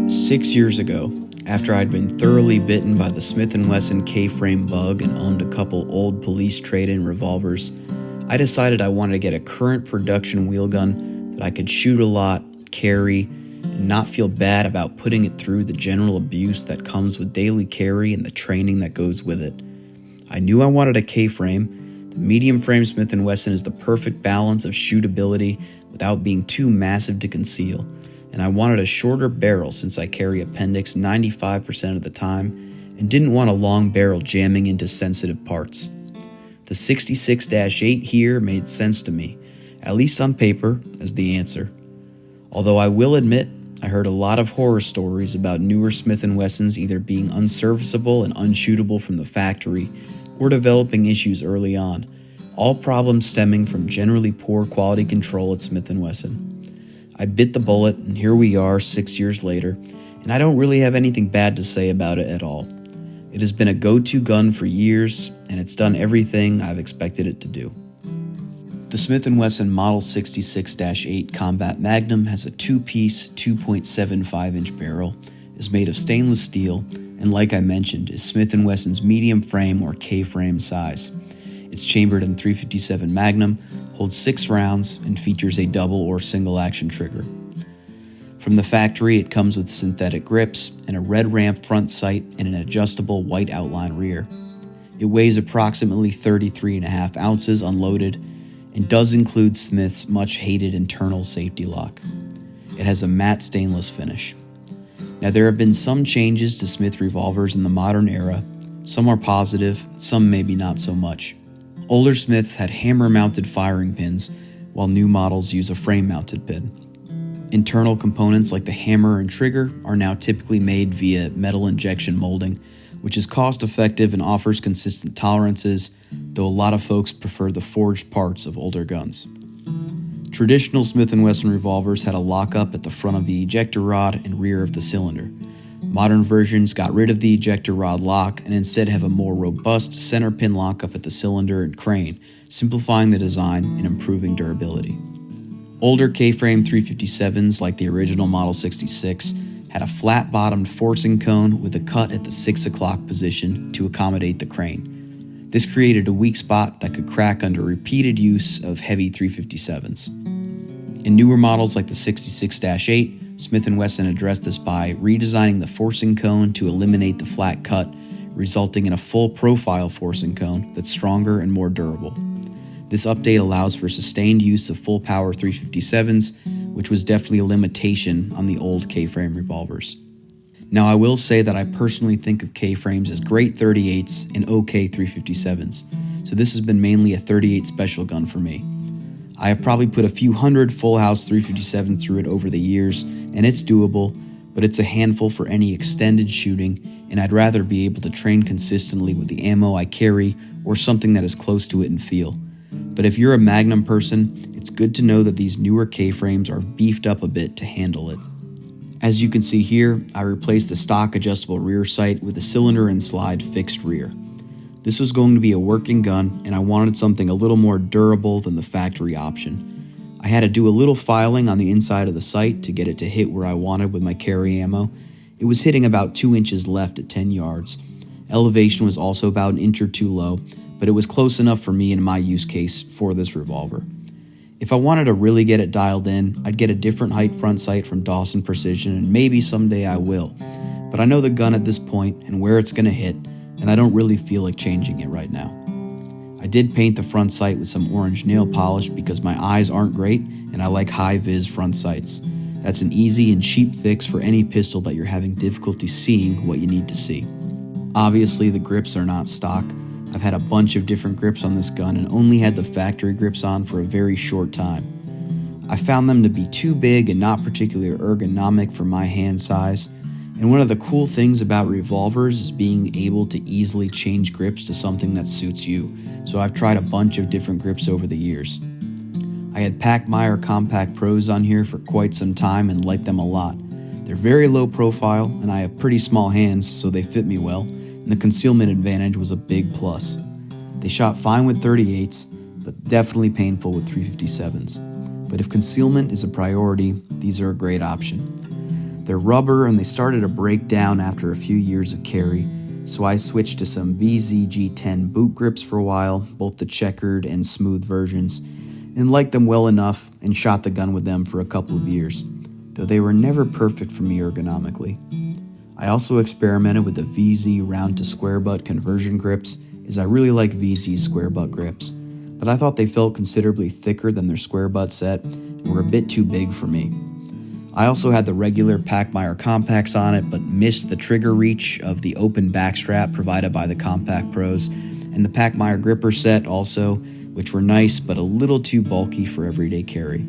6 years ago, after I'd been thoroughly bitten by the Smith and Wesson K-frame bug and owned a couple old police trade-in revolvers, I decided I wanted to get a current production wheel gun that I could shoot a lot, carry, and not feel bad about putting it through the general abuse that comes with daily carry and the training that goes with it. I knew I wanted a K-frame. The medium frame Smith and Wesson is the perfect balance of shootability without being too massive to conceal. And I wanted a shorter barrel since I carry appendix 95% of the time and didn't want a long barrel jamming into sensitive parts. The 66-8 here made sense to me, at least on paper, as the answer. Although I will admit, I heard a lot of horror stories about newer Smith & Wessons either being unserviceable and unshootable from the factory or developing issues early on, all problems stemming from generally poor quality control at Smith & Wesson. I bit the bullet, and here we are 6 years later, and I don't really have anything bad to say about it at all. It has been a go-to gun for years, and it's done everything I've expected it to do. The Smith & Wesson Model 66-8 Combat Magnum has a two-piece 2.75-inch barrel, is made of stainless steel, and like I mentioned, is Smith & Wesson's medium frame or K-frame size. It's chambered in .357 Magnum, holds 6 rounds, and features a double or single action trigger. From the factory, it comes with synthetic grips and a red ramp front sight and an adjustable white outline rear. It weighs approximately 33.5 ounces unloaded and does include Smith's much hated internal safety lock. It has a matte stainless finish. Now, there have been some changes to Smith revolvers in the modern era. Some are positive, some maybe not so much. Older Smiths had hammer-mounted firing pins, while new models use a frame-mounted pin. Internal components like the hammer and trigger are now typically made via metal injection molding, which is cost-effective and offers consistent tolerances, though a lot of folks prefer the forged parts of older guns. Traditional Smith & Wesson revolvers had a lockup at the front of the ejector rod and rear of the cylinder. Modern versions got rid of the ejector rod lock and instead have a more robust center pin lockup at the cylinder and crane, simplifying the design and improving durability. Older K-frame .357s like the original Model 66 had a flat-bottomed forcing cone with a cut at the 6 o'clock position to accommodate the crane. This created a weak spot that could crack under repeated use of heavy .357s. In newer models like the 66-8, Smith & Wesson addressed this by redesigning the forcing cone to eliminate the flat cut, resulting in a full profile forcing cone that's stronger and more durable. This update allows for sustained use of full power .357s, which was definitely a limitation on the old K-frame revolvers. Now, I will say that I personally think of K-frames as great .38s and okay .357s, so this has been mainly a .38 special gun for me. I have probably put a few hundred full house .357s through it over the years, and it's doable, but it's a handful for any extended shooting, and I'd rather be able to train consistently with the ammo I carry or something that is close to it in feel. But if you're a Magnum person, it's good to know that these newer K-frames are beefed up a bit to handle it. As you can see here, I replaced the stock adjustable rear sight with a cylinder and slide fixed rear. This was going to be a working gun, and I wanted something a little more durable than the factory option. I had to do a little filing on the inside of the sight to get it to hit where I wanted with my carry ammo. It was hitting about 2 inches left at 10 yards. Elevation was also about an inch or two low, but it was close enough for me in my use case for this revolver. If I wanted to really get it dialed in, I'd get a different height front sight from Dawson Precision, and maybe someday I will. But I know the gun at this point and where it's going to hit, and I don't really feel like changing it right now. I did paint the front sight with some orange nail polish because my eyes aren't great and I like high-vis front sights. That's an easy and cheap fix for any pistol that you're having difficulty seeing what you need to see. Obviously, the grips are not stock. I've had a bunch of different grips on this gun and only had the factory grips on for a very short time. I found them to be too big and not particularly ergonomic for my hand size. And one of the cool things about revolvers is being able to easily change grips to something that suits you, so I've tried a bunch of different grips over the years. I had Pachmayr Compact Pros on here for quite some time and liked them a lot. They're very low profile, and I have pretty small hands, so they fit me well, and the concealment advantage was a big plus. They shot fine with .38s, but definitely painful with .357s. But if concealment is a priority, these are a great option. They're rubber and they started to break down after a few years of carry, so I switched to some VZG10 boot grips for a while, both the checkered and smooth versions, and liked them well enough and shot the gun with them for a couple of years, though they were never perfect for me ergonomically. I also experimented with the VZ round to square butt conversion grips, as I really like VZ square butt grips, but I thought they felt considerably thicker than their square butt set and were a bit too big for me. I also had the regular Pachmayr compacts on it, but missed the trigger reach of the open backstrap provided by the Compact Pros, and the Pachmayr gripper set also, which were nice but a little too bulky for everyday carry.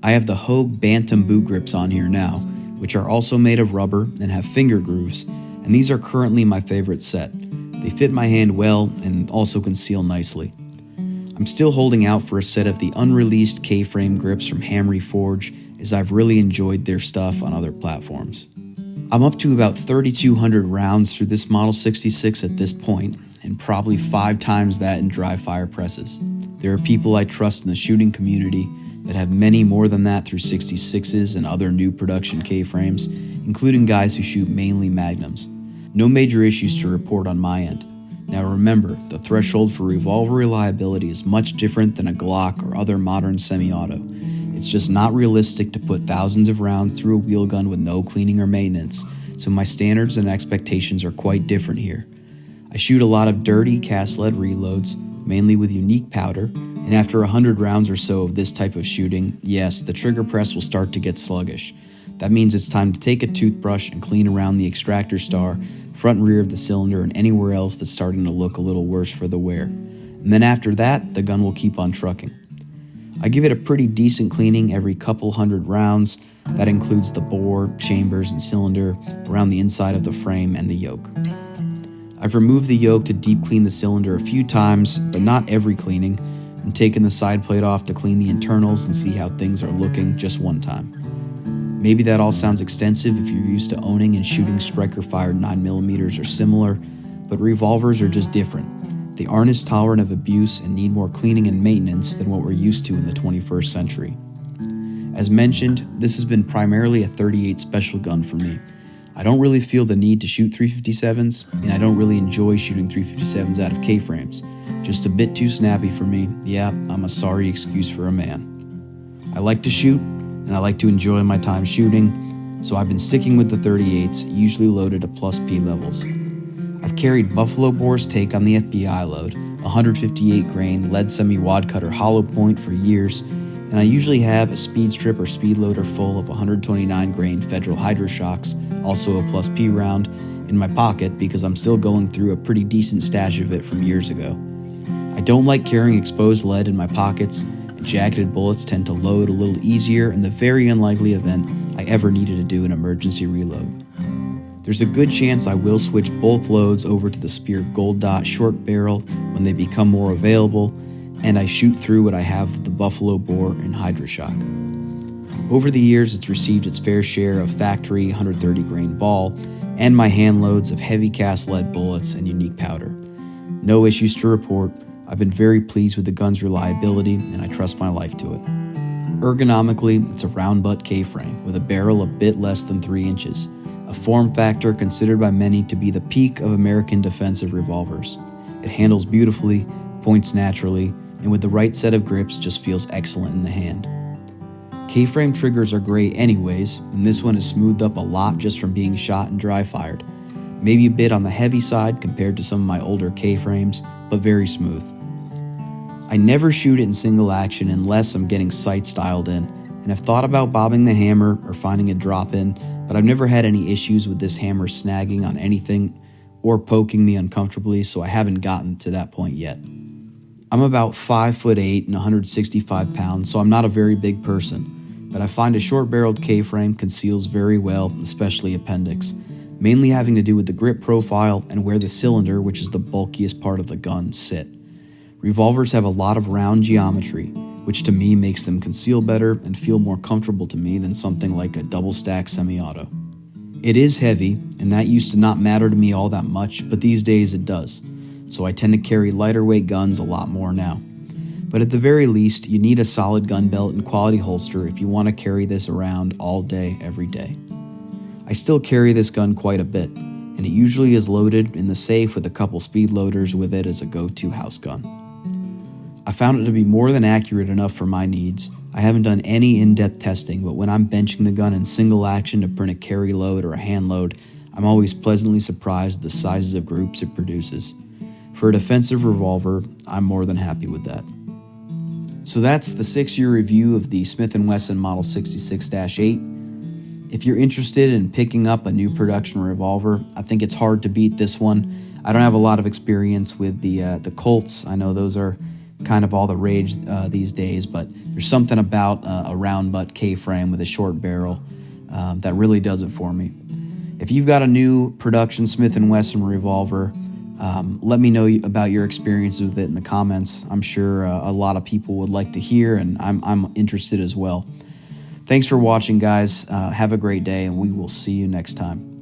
I have the Hogue Bantam boot grips on here now, which are also made of rubber and have finger grooves, and these are currently my favorite set. They fit my hand well and also conceal nicely. I'm still holding out for a set of the unreleased K-frame grips from Hamry Forge, as I've really enjoyed their stuff on other platforms. I'm up to about 3,200 rounds through this Model 66 at this point, and probably 5 times that in dry fire presses. There are people I trust in the shooting community that have many more than that through 66s and other new production K-frames, including guys who shoot mainly Magnums. No major issues to report on my end. Now remember, the threshold for revolver reliability is much different than a Glock or other modern semi-auto. It's just not realistic to put thousands of rounds through a wheel gun with no cleaning or maintenance, so my standards and expectations are quite different here. I shoot a lot of dirty cast lead reloads, mainly with unique powder, and after 100 rounds or so of this type of shooting, yes, the trigger press will start to get sluggish. That means it's time to take a toothbrush and clean around the extractor star, front and rear of the cylinder, and anywhere else that's starting to look a little worse for the wear. And then after that, the gun will keep on trucking. I give it a pretty decent cleaning every couple hundred rounds. That includes the bore, chambers, and cylinder, around the inside of the frame and the yoke. I've removed the yoke to deep clean the cylinder a few times, but not every cleaning, and taken the side plate off to clean the internals and see how things are looking just one time. Maybe that all sounds extensive if you're used to owning and shooting striker-fired 9mm or similar, but revolvers are just different. They aren't as tolerant of abuse and need more cleaning and maintenance than what we're used to in the 21st century. As mentioned, this has been primarily a .38 special gun for me. I don't really feel the need to shoot 357s, and I don't really enjoy shooting 357s out of K-frames. Just a bit too snappy for me. Yeah, I'm a sorry excuse for a man. I like to shoot, and I like to enjoy my time shooting, so I've been sticking with the .38s, usually loaded at plus P levels. I've carried Buffalo Bore's take on the FBI load, a 158 grain lead semi-wad cutter hollow point for years, and I usually have a speed strip or speed loader full of 129 grain Federal Hydro Shocks, also a plus P round, in my pocket because I'm still going through a pretty decent stash of it from years ago. I don't like carrying exposed lead in my pockets, and jacketed bullets tend to load a little easier in the very unlikely event I ever needed to do an emergency reload. There's a good chance I will switch both loads over to the Spear Gold Dot short barrel when they become more available, and I shoot through what I have with the Buffalo Bore and Hydroshock. Over the years, it's received its fair share of factory 130 grain ball, and my hand loads of heavy cast lead bullets and unique powder. No issues to report. I've been very pleased with the gun's reliability, and I trust my life to it. Ergonomically, it's a round butt K-frame with a barrel a bit less than 3 inches, a form factor considered by many to be the peak of American defensive revolvers. It handles beautifully, points naturally, and with the right set of grips just feels excellent in the hand. K-frame triggers are great anyways, and this one is smoothed up a lot just from being shot and dry fired. Maybe a bit on the heavy side compared to some of my older K-frames, but very smooth. I never shoot it in single action unless I'm getting sights dialed in, and I've thought about bobbing the hammer or finding a drop in, but I've never had any issues with this hammer snagging on anything or poking me uncomfortably, so I haven't gotten to that point yet. I'm about 5'8" and 165 pounds, so I'm not a very big person, but I find a short-barreled K-frame conceals very well, especially appendix, mainly having to do with the grip profile and where the cylinder, which is the bulkiest part of the gun, sit. Revolvers have a lot of round geometry, which to me makes them conceal better and feel more comfortable to me than something like a double-stack semi-auto. It is heavy, and that used to not matter to me all that much, but these days it does, so I tend to carry lighter weight guns a lot more now. But at the very least, you need a solid gun belt and quality holster if you want to carry this around all day, every day. I still carry this gun quite a bit, and it usually is loaded in the safe with a couple speed loaders with it as a go-to house gun. I found it to be more than accurate enough for my needs. I haven't done any in-depth testing, but when I'm benching the gun in single action to print a carry load or a hand load, I'm always pleasantly surprised at the sizes of groups it produces. For a defensive revolver, I'm more than happy with that. So that's the 6-year review of the Smith and Wesson Model 66-8. If you're interested in picking up a new production revolver, I think it's hard to beat this one. I don't have a lot of experience with the Colts. I know those are kind of all the rage these days, but there's something about a round butt K-frame with a short barrel that really does it for me. If you've got a new production Smith and Wesson revolver, let me know about your experiences with it in the comments. I'm sure a lot of people would like to hear, and I'm interested as well. Thanks for watching, guys. Have a great day, and we will see you next time.